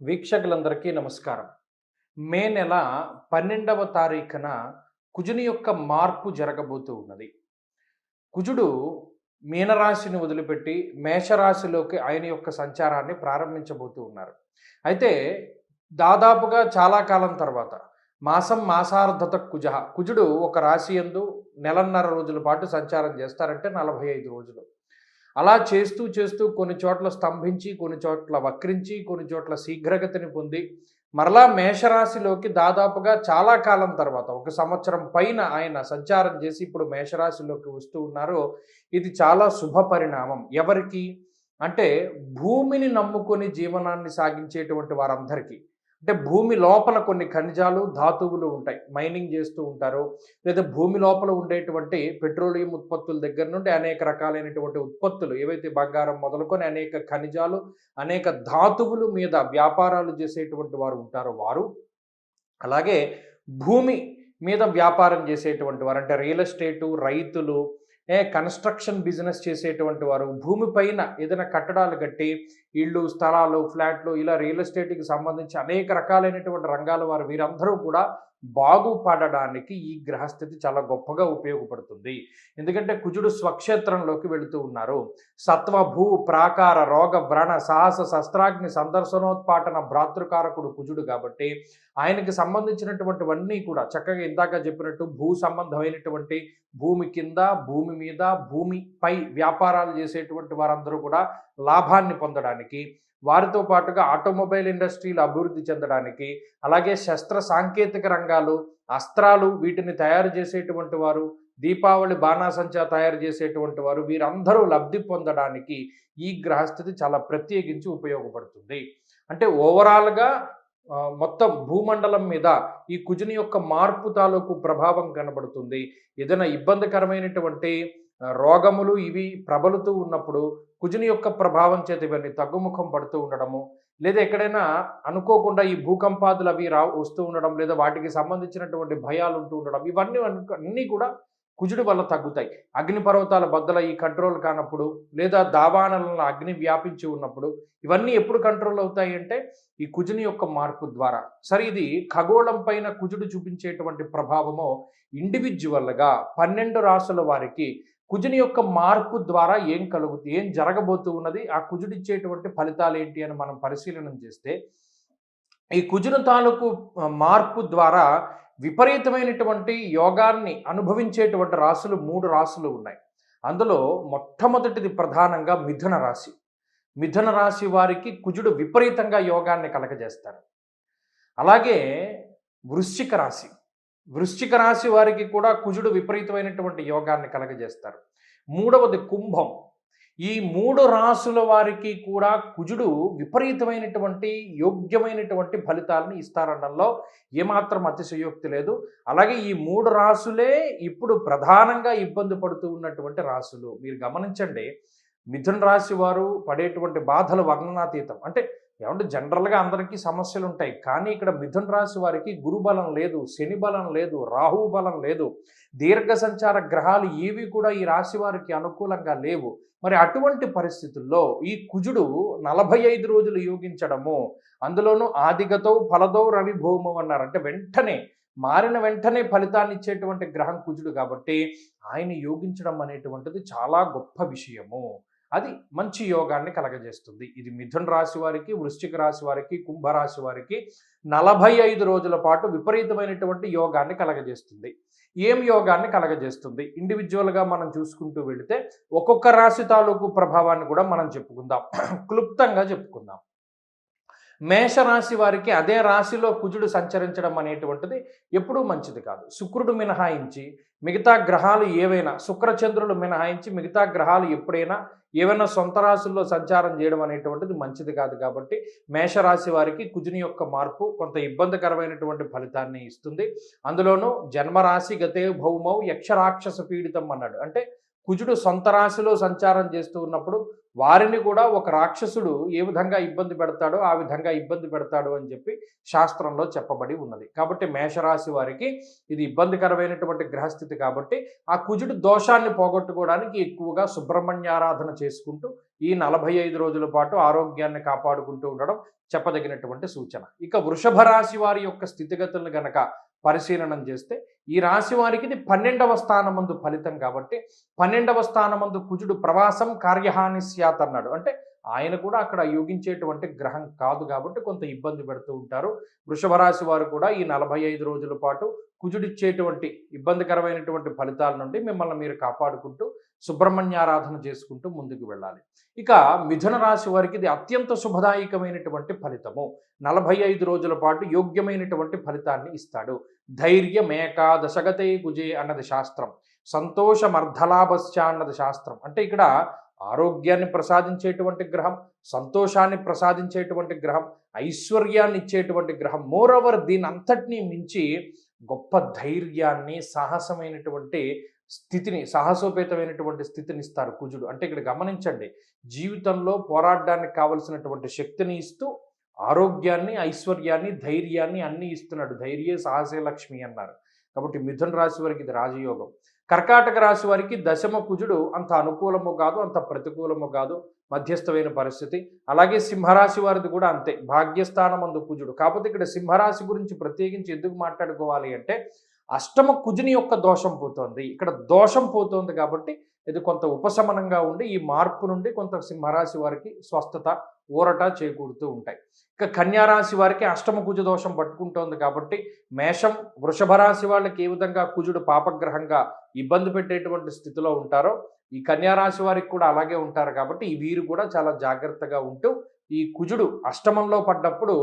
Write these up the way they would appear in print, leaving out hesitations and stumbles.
వీక్షకులందరికీ నమస్కారం. మే నెల 12వ తారీఖున కుజుని యొక్క మార్పు జరగబోతూ ఉన్నది. కుజుడు మీనరాశిని వదిలిపెట్టి మేషరాశిలోకి ఆయన యొక్క సంచారాన్ని ప్రారంభించబోతూ ఉన్నారు. అయితే దాదాపుగా చాలా కాలం తర్వాత మాసార్ధత కుజుడు ఒక రాశి యందు నెలన్నర రోజుల పాటు సంచారం చేస్తారంటే 45 రోజులు. అలా చేస్తూ చేస్తూ కొన్ని చోట్ల స్తంభించి, కొన్ని చోట్ల వక్రించి, కొన్ని చోట్ల శీఘ్రగతిని పొంది, మరలా మేషరాశిలోకి దాదాపుగా చాలా కాలం తర్వాత ఒక సంవత్సరం పైన ఆయన సంచారం చేసి ఇప్పుడు మేషరాశిలోకి వస్తూ ఉన్నారు. ఇది చాలా శుభ పరిణామం. ఎవరికి? అంటే భూమిని నమ్ముకొని జీవనాన్ని సాగించేటువంటి వారందరికీ. అంటే భూమి లోపల కొన్ని ఖనిజాలు, ధాతువులు ఉంటాయి. మైనింగ్ చేస్తూ ఉంటారు. లేదా భూమి లోపల ఉండేటువంటి పెట్రోలియం ఉత్పత్తుల దగ్గర నుండి అనేక రకాలైనటువంటి ఉత్పత్తులు ఏవైతే బంగారం మొదలుకొని అనేక ఖనిజాలు, అనేక ధాతువులు మీద వ్యాపారాలు చేసేటువంటి వారు ఉంటారో వారు, అలాగే భూమి మీద వ్యాపారం చేసేటువంటి వారు అంటే రియల్ ఎస్టేటు, రైతులు, కన్స్ట్రక్షన్ బిజినెస్ చేసేటువంటి వారు, భూమి పైన ఏదైనా కట్టడాలు కట్టి ఇళ్ళు, స్థలాలు, ఫ్లాట్లు ఇలా రియల్ ఎస్టేట్‌కి సంబంధించి అనేక రకాలైనటువంటి రంగాల వారు వీరందరూ కూడా బాగుపడడానికి ఈ గ్రహస్థితి చాలా గొప్పగా ఉపయోగపడుతుంది. ఎందుకంటే కుజుడు స్వక్షేత్రంలోకి వెళుతూ ఉన్నారు. సత్వ, భూ, ప్రాకార, రోగ, వ్రణ, సాహస, శస్త్రాగ్ని, సందర్శనోత్పాటన భ్రాతృకారకుడు కుజుడు కాబట్టి ఆయనకి సంబంధించినటువంటివన్నీ కూడా చక్కగా ఇందాక చెప్పినట్టు భూ సంబంధమైనటువంటి భూమి కింద, భూమి మీద, భూమిపై వ్యాపారాలు చేసేటువంటి వారందరూ కూడా లాభాన్ని పొందడానికి, వారితో పాటుగా ఆటోమొబైల్ ఇండస్ట్రీలు అభివృద్ధి చెందడానికి, అలాగే శస్త్ర సాంకేతిక రంగాలు, అస్త్రాలు వీటిని తయారు చేసేటువంటి వారు, దీపావళి బాణాసంచా తయారు చేసేటువంటి వారు వీరందరూ లబ్ధి పొందడానికి ఈ గ్రహస్థితి చాలా ప్రత్యేకించి ఉపయోగపడుతుంది. అంటే ఓవరాల్‌గా మొత్తం భూమండలం మీద ఈ కుజుని యొక్క మార్పు తాలూకు ప్రభావం కనబడుతుంది. ఏదైనా ఇబ్బందికరమైనటువంటి రోగములు ఇవి ప్రబలుతూ ఉన్నప్పుడు కుజుని యొక్క ప్రభావం చేత ఇవన్నీ తగ్గుముఖం పడుతూ ఉండడము, లేదా ఎక్కడైనా అనుకోకుండా ఈ భూకంపాదులు అవి వస్తూ ఉండడం, లేదా వాటికి సంబంధించినటువంటి భయాలు ఉంటూ ఉండడం, ఇవన్నీ అన్నీ కూడా కుజుడి వల్ల తగ్గుతాయి. అగ్నిపర్వతాల బద్దల ఈ కంట్రోల్ కానప్పుడు, లేదా దావానలలో అగ్ని వ్యాపించి ఉన్నప్పుడు ఇవన్నీ ఎప్పుడు కంట్రోల్ అవుతాయి అంటే ఈ కుజుని యొక్క మార్పు ద్వారా. సరే, ఇది ఖగోళం పైన కుజుడు చూపించేటువంటి ప్రభావము ఇండివిజువల్గా 12 రాసుల వారికి కుజుని యొక్క మార్పు ద్వారా ఏం జరగబోతూ ఉన్నది, ఆ కుజుడిచ్చేటువంటి ఫలితాలు ఏంటి అని మనం పరిశీలన చేస్తే, ఈ కుజుని తాలూకు మార్పు ద్వారా విపరీతమైనటువంటి యోగాన్ని అనుభవించేటువంటి రాశులు 3 రాశులు ఉన్నాయి. అందులో మొట్టమొదటిది ప్రధానంగా మిథున రాశి. మిథున రాశి వారికి కుజుడు విపరీతంగా యోగాన్ని కలగజేస్తారు. అలాగే వృశ్చిక రాశి. వృశ్చిక రాశి వారికి కూడా కుజుడు విపరీతమైనటువంటి యోగాన్ని కలగజేస్తారు. మూడవది కుంభం. ఈ 3 రాసుల వారికి కూడా కుజుడు విపరీతమైనటువంటి యోగ్యమైనటువంటి ఫలితాలను ఇస్తారనడంలో ఏమాత్రం అతిశయోక్తి లేదు. అలాగే ఈ 3 రాసులే ఇప్పుడు ప్రధానంగా ఇబ్బంది పడుతూ ఉన్నటువంటి రాసులు. మీరు గమనించండి, మిథున రాశి వారు పడేటువంటి బాధలు వర్ణనాతీతం. అంటే ఏమంటే జనరల్గా అందరికీ సమస్యలు ఉంటాయి, కానీ ఇక్కడ మిథున రాశి వారికి గురు బలం లేదు, శని బలం లేదు, రాహు బలం లేదు, దీర్ఘ సంచార గ్రహాలు ఏవి కూడా ఈ రాశి వారికి అనుకూలంగా లేవు. మరి అటువంటి పరిస్థితుల్లో ఈ కుజుడు 45 రోజులు యోగించడము, అందులోనూ ఆదిగతో ఫలదో రవి భౌమం అన్నారు. అంటే వెంటనే మారిన వెంటనే ఫలితాన్ని ఇచ్చేటువంటి గ్రహం కుజుడు కాబట్టి ఆయన యోగించడం అనేటువంటిది చాలా గొప్ప విషయము. అది మంచి యోగాన్ని కలగజేస్తుంది. ఇది మిథున రాశి వారికి, వృశ్చిక రాశి వారికి, కుంభరాశి వారికి 45 రోజుల పాటు విపరీతమైనటువంటి యోగాన్ని కలగజేస్తుంది. ఏం యోగాన్ని కలగజేస్తుంది? ఇండివిజువల్గా మనం చూసుకుంటూ వెళితే ఒక్కొక్క రాశి తాలూకు ప్రభావాన్ని కూడా మనం చెప్పుకుందాం. క్లుప్తంగా చెప్పుకుందాం. మేషరాశి వారికి అదే రాశిలో కుజుడు సంచరించడం అనేటువంటిది ఎప్పుడూ మంచిది కాదు. శుక్రుడు మినహాయించి మిగతా గ్రహాలు ఏవైనా, శుక్రచంద్రులు మినహాయించి మిగతా గ్రహాలు ఎప్పుడైనా ఏవైనా సొంత రాశుల్లో సంచారం చేయడం అనేటువంటిది మంచిది కాదు. కాబట్టి మేషరాశి వారికి కుజుని యొక్క మార్పు కొంత ఇబ్బందికరమైనటువంటి ఫలితాన్ని ఇస్తుంది. అందులోనూ జన్మరాశి గతే భౌమౌ యక్షరాక్షస పీడితం అన్నాడు. అంటే కుజుడు సొంత రాశిలో సంచారం చేస్తూ ఉన్నప్పుడు వారిని కూడా ఒక రాక్షసుడు ఏ విధంగా ఇబ్బంది పెడతాడో ఆ విధంగా ఇబ్బంది పెడతాడు అని చెప్పి శాస్త్రంలో చెప్పబడి ఉన్నది. కాబట్టి మేషరాశి వారికి ఇది ఇబ్బందికరమైనటువంటి గ్రహస్థితి కాబట్టి ఆ కుజుడు దోషాన్ని పోగొట్టుకోవడానికి ఎక్కువగా సుబ్రహ్మణ్యారాధన చేసుకుంటూ ఈ 45 రోజుల పాటు ఆరోగ్యాన్ని కాపాడుకుంటూ ఉండడం చెప్పదగినటువంటి సూచన. ఇక వృషభ రాశి వారి యొక్క స్థితిగతులను గనక పరిశీలనం చేస్తే ఈ రాశి వారికి ఇది 12వ స్థానమందు ఫలితం కాబట్టి 12వ స్థానమందు కుజుడు ప్రవాసం కార్యహాని స్యాత్ అన్నాడు. అంటే ఆయన కూడా అక్కడ యోగించేటువంటి గ్రహం కాదు కాబట్టి కొంత ఇబ్బంది పెడుతూ ఉంటారు. వృషభ రాశి వారు కూడా ఈ 45 రోజుల పాటు కుజుడిచ్చేటువంటి ఇబ్బందికరమైనటువంటి ఫలితాల నుండి మిమ్మల్ని మీరు కాపాడుకుంటూ సుబ్రహ్మణ్యారాధన చేసుకుంటూ ముందుకు వెళ్ళాలి. ఇక మిథున రాశి వారికి ఇది అత్యంత శుభదాయకమైనటువంటి ఫలితము. 45 రోజుల పాటు యోగ్యమైనటువంటి ఫలితాన్ని ఇస్తాడు. ధైర్యమేకాదశగతే కుజే అన్నది శాస్త్రం. సంతోషమర్ధలాభశ్చ అన్నది శాస్త్రం. అంటే ఇక్కడ ఆరోగ్యాన్ని ప్రసాదించేటువంటి గ్రహం, సంతోషాన్ని ప్రసాదించేటువంటి గ్రహం, ఐశ్వర్యాన్ని ఇచ్చేటువంటి గ్రహం. మోరోవర్ దీని అంతటినీ మించి గొప్ప ధైర్యాన్ని, సాహసమైనటువంటి స్థితిని, సాహసోపేతమైనటువంటి స్థితిని ఇస్తారు కుజుడు. అంటే ఇక్కడ గమనించండి, జీవితంలో పోరాడడానికి కావలసినటువంటి శక్తిని ఇస్తూ ఆరోగ్యాన్ని, ఐశ్వర్యాన్ని, ధైర్యాన్ని అన్నీ ఇస్తున్నాడు. ధైర్యే సాహసే లక్ష్మి అన్నారు. కాబట్టి మిథున రాశి వారికి ఇది రాజయోగం. కర్కాటక రాశి వారికి దశమ కుజుడు అంత అనుకూలము కాదు, అంత ప్రతికూలము కాదు, మధ్యస్థమైన పరిస్థితి. అలాగే సింహరాశి వారిది కూడా అంతే, భాగ్యస్థానమందు కుజుడు. కాకపోతే ఇక్కడ సింహరాశి గురించి ప్రత్యేకించి ఎందుకు మాట్లాడుకోవాలి అంటే అష్టమ కుజుని యొక్క దోషం పోతోంది. ఇక్కడ దోషం పోతోంది కాబట్టి ఇది కొంత ఉపశమనంగా ఉండి ఈ మార్పు నుండి కొంత సింహరాశి వారికి స్వస్థత, ఊరట చేకూరుతూ ఉంటాయి. ఇక కన్యారాశి వారికి అష్టమ కుజ దోషం పట్టుకుంటోంది కాబట్టి మేషం, వృషభ రాశి వాళ్ళకి ఏ విధంగా కుజుడు పాపగ్రహంగా ఇబ్బంది పెట్టేటువంటి స్థితిలో ఉంటారో ఈ కన్యారాశి వారికి కూడా అలాగే ఉంటారు. కాబట్టి ఈ వీరు కూడా చాలా జాగ్రత్తగా ఉంటూ ఈ కుజుడు అష్టమంలో పడ్డప్పుడు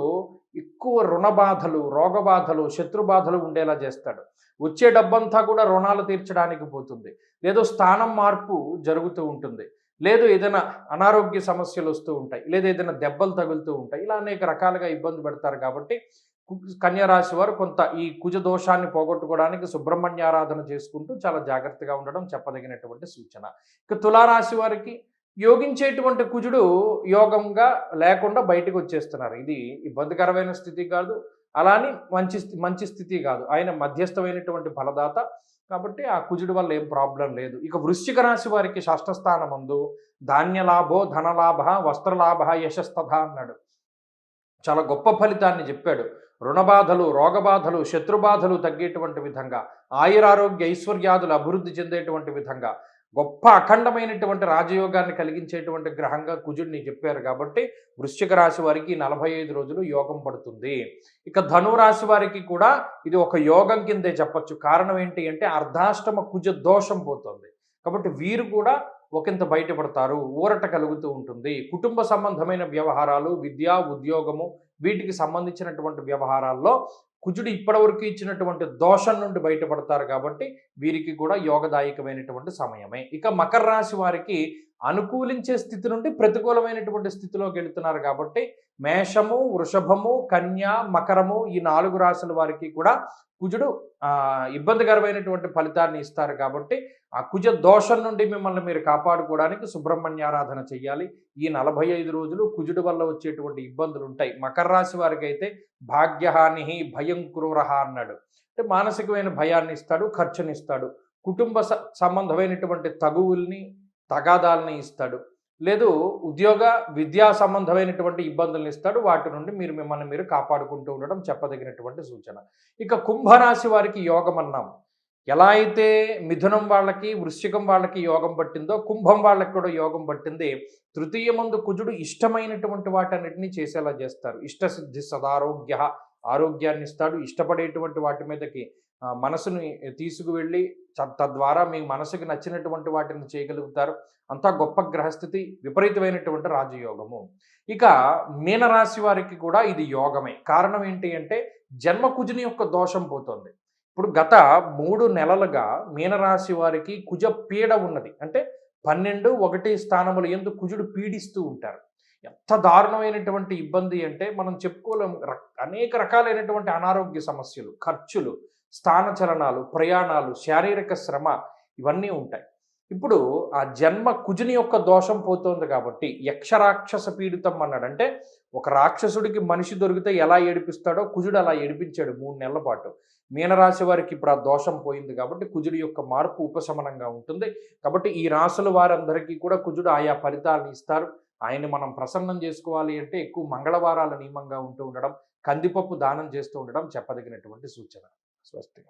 ఎక్కువ రుణబాధలు, రోగబాధలు, శత్రుబాధలు ఉండేలా చేస్తాడు. వచ్చే డబ్బంతా కూడా రుణాలు తీర్చడానికి పోతుంది, లేదో స్థానం మార్పు జరుగుతూ ఉంటుంది, లేదు ఏదైనా అనారోగ్య సమస్యలు వస్తూ ఉంటాయి, లేదా ఏదైనా దెబ్బలు తగులుతూ ఉంటాయి. ఇలా అనేక రకాలుగా ఇబ్బంది పెడతారు. కాబట్టి కన్యారాశి వారు కొంత ఈ కుజ దోషాన్ని పోగొట్టుకోవడానికి సుబ్రహ్మణ్యారాధన చేసుకుంటూ చాలా జాగ్రత్తగా ఉండడం చెప్పదగినటువంటి సూచన. ఇక తులారాశి వారికి యోగించేటువంటి కుజుడు యోగంగా లేకుండా బయటకు వచ్చేస్తున్నారు. ఇది ఇబ్బందికరమైన స్థితి కాదు, అలాని మంచి స్థితి కాదు. ఆయన మధ్యస్థమైనటువంటి ఫలదాత కాబట్టి ఆ కుజుడి వల్ల ఏం ప్రాబ్లం లేదు. ఇక వృశ్చిక రాశి వారికి షష్ఠస్థానమందు ధాన్యలాభో ధనలాభ వస్త్రలాభ యశస్తథ అన్నాడు. చాలా గొప్ప ఫలితాన్ని చెప్పాడు. రుణబాధలు, రోగబాధలు, శత్రుబాధలు తగ్గేటువంటి విధంగా, ఆయురారోగ్య ఐశ్వర్యాదులు అభివృద్ధి చెందేటువంటి విధంగా గొప్ప అఖండమైనటువంటి రాజయోగాన్ని కలిగించేటువంటి గ్రహంగా కుజుడిని చెప్పారు. కాబట్టి వృశ్చిక రాశి వారికి 45 రోజులు యోగం పడుతుంది. ఇక ధనురాశి వారికి కూడా ఇది ఒక యోగం కిందే చెప్పచ్చు. కారణం ఏంటి అంటే అర్ధాష్టమ కుజ దోషం పోతుంది కాబట్టి వీరు కూడా ఒకంత బయటపడతారు, ఊరట కలుగుతూ ఉంటుంది. కుటుంబ సంబంధమైన వ్యవహారాలు, విద్య, ఉద్యోగము వీటికి సంబంధించినటువంటి వ్యవహారాల్లో కుజుడు ఇప్పటివరకు ఇచ్చినటువంటి దోషం నుండి బయటపడతారు. కాబట్టి వీరికి కూడా యోగదాయకమైనటువంటి సమయమే. ఇక మకర రాశి వారికి అనుకూలించే స్థితి నుండి ప్రతికూలమైనటువంటి స్థితిలోకి వెళుతున్నారు. కాబట్టి మేషము, వృషభము, కన్య, మకరము ఈ 4 రాశుల వారికి కూడా కుజుడు ఇబ్బందికరమైనటువంటి ఫలితాన్ని ఇస్తారు. కాబట్టి ఆ కుజ దోషం నుండి మిమ్మల్ని మీరు కాపాడుకోవడానికి సుబ్రహ్మణ్యారాధన చెయ్యాలి. ఈ 45 రోజులు కుజుడు వల్ల వచ్చేటువంటి ఇబ్బందులు ఉంటాయి. మకర రాశి వారికి అయితే భాగ్యహాని భయం క్రూరహ అన్నాడు. అంటే మానసికమైన భయాన్ని ఇస్తాడు, ఖర్చునిస్తాడు, కుటుంబ సంబంధమైనటువంటి తగువుల్ని, తగాదాలని ఇస్తాడు, లేదు ఉద్యోగ విద్యా సంబంధమైనటువంటి ఇబ్బందులను ఇస్తాడు. వాటి నుండి మిమ్మల్ని మీరు కాపాడుకుంటూ ఉండడం చెప్పదగినటువంటి సూచన. ఇక కుంభరాశి వారికి యోగం అన్నాం. ఎలా అయితే మిథునం వాళ్ళకి, వృశ్చికం వాళ్ళకి యోగం పట్టిందో కుంభం వాళ్ళకి కూడా యోగం పట్టింది. తృతీయమందు కుజుడు ఇష్టమైనటువంటి వాటన్నిటినీ చేసేలా చేస్తారు. ఇష్టసిద్ధి సదారోగ్య, ఆరోగ్యాన్ని ఇస్తాడు. ఇష్టపడేటువంటి వాటి మీదకి మనసుని తీసుకువెళ్ళి తద్వారా మీ మనసుకి నచ్చినటువంటి వాటిని చేయగలుగుతారు. అంతా గొప్ప గ్రహస్థితి, విపరీతమైనటువంటి రాజయోగము. ఇక మీనరాశి వారికి కూడా ఇది యోగమే. కారణం ఏంటి అంటే జన్మ కుజుని యొక్క దోషం పోతుంది. ఇప్పుడు గత 3 నెలలుగా మీనరాశి వారికి కుజ పీడ ఉన్నది. అంటే 12, 1 స్థానములు యందు కుజుడు పీడిస్తూ ఉంటారు. ఎంత దారుణమైనటువంటి ఇబ్బంది అంటే మనం చెప్పుకోలేము. అనేక రకాలైనటువంటి అనారోగ్య సమస్యలు, ఖర్చులు, స్థానచలనాలు, ప్రయాణాలు, శారీరక శ్రమ ఇవన్నీ ఉంటాయి. ఇప్పుడు ఆ జన్మ కుజుని యొక్క దోషం పోతోంది కాబట్టి యక్షరాక్షస పీడితం అన్నాడు. అంటే ఒక రాక్షసుడికి మనిషి దొరికితే ఎలా ఏడిపిస్తాడో కుజుడు అలా ఏడిపించాడు 3 నెలల పాటు. మీనరాశి వారికి ఇప్పుడు ఆ దోషం పోయింది కాబట్టి కుజుడి యొక్క మార్పు ఉపశమనంగా ఉంటుంది. కాబట్టి ఈ రాశుల వారందరికీ కూడా కుజుడు ఆయా ఫలితాలను ఇస్తారు. ఆయన్ని మనం ప్రసన్నం చేసుకోవాలి అంటే ఎక్కువ మంగళవారాల నియమంగా ఉంటూ ఉండడం, కందిపప్పు దానం చేస్తూ ఉండడం చెప్పదగినటువంటి సూచన. స్వస్తి.